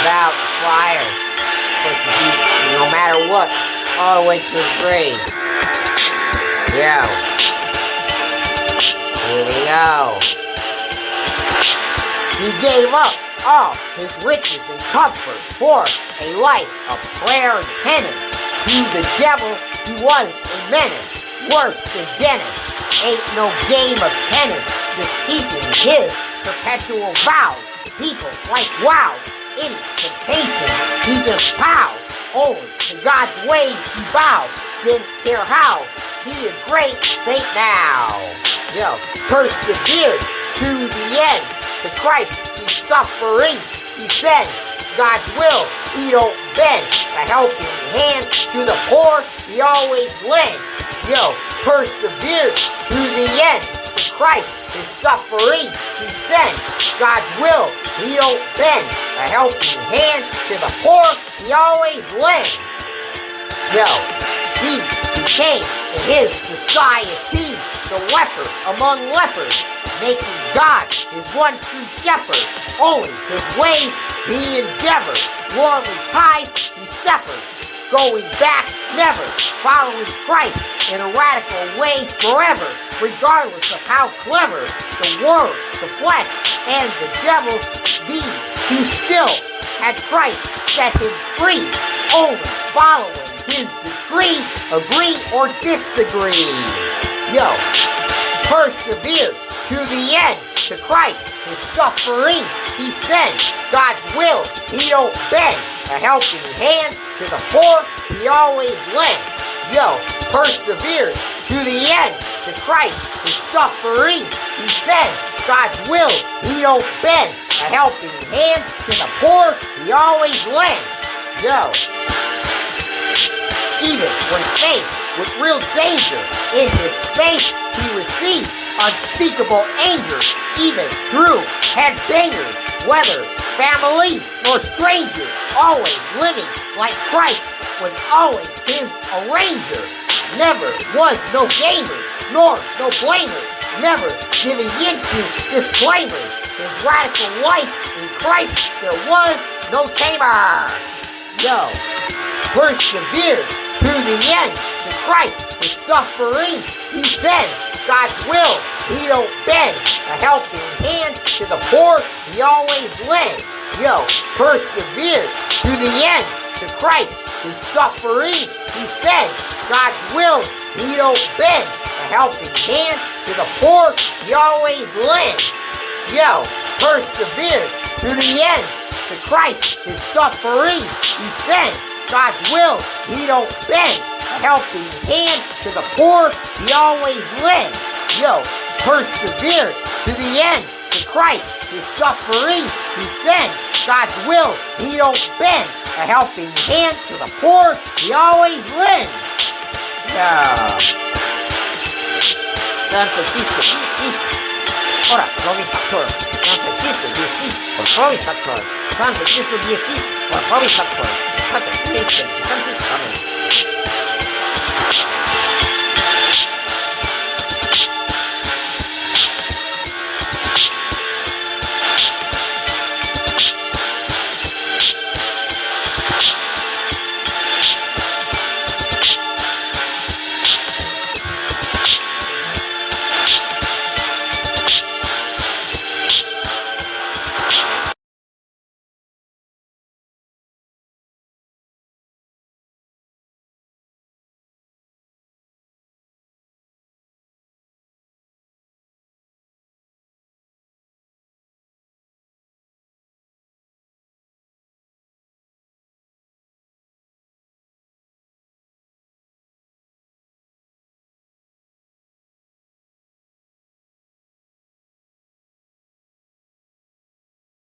without fire. Persevered, no matter what, all the way to his grave. Yo. Here we go. He gave up all his riches and comfort for a life of prayer and penance. To the devil, he was a menace, worse than Dennis. Ain't no game of tennis, just keeping his perpetual vows. People like wow, any temptation, he just powed. Only to God's ways he bowed, didn't care how. He a great saint now. Yo, persevered to the end. To Christ, he's suffering. He said, God's will, he don't bend. A helping hand to the poor, he always lend. Yo, persevered to the end. To Christ, his suffering, he sent. God's will, he don't bend. A helping hand to the poor, he always lend. Yo, he became in his society the leper among lepers, making God his one true shepherd. Only his ways he endeavored, worldly ties he severed, going back never, following Christ in a radical way forever, regardless of how clever the world, the flesh, and the devil be. He still had Christ set him free, only following his decree, agree or disagree. Yo, persevered to the end. To Christ, his suffering, he sent. God's will, he don't bend. A helping hand to the poor, he always lend. Yo, persevered to the end. To Christ, his suffering, he sent. God's will, he don't bend. A helping hand to the poor, he always lend. Yo, even when faced with real danger, in his face he received unspeakable anger, even through headbangers, whether family nor stranger, always living like Christ was always his arranger. Never was no gamer, nor no blamer, never giving into disclaimers. His radical life in Christ, there was no tamer. Yo, persevered to the end. To Christ, his suffering, he said, God's will, he don't bend. A helping hand to the poor, he always lend. Yo, persevered to the end. To Christ, his suffering, he said, God's will, he don't bend. A helping hand to the poor, he always lend. Yo, persevered to the end. To Christ, his suffering, he said, God's will, he don't bend. A helping hand to the poor, he always lend. Yo, persevered to the end. To Christ, his suffering, he sent. God's will, he don't bend. A helping hand to the poor, he always lend. Yeah. San Francisco, diocese. Ora, provis factor. San Francisco, diocese. Or provis factor. San Francisco, diocese. Or provis factor. Amen.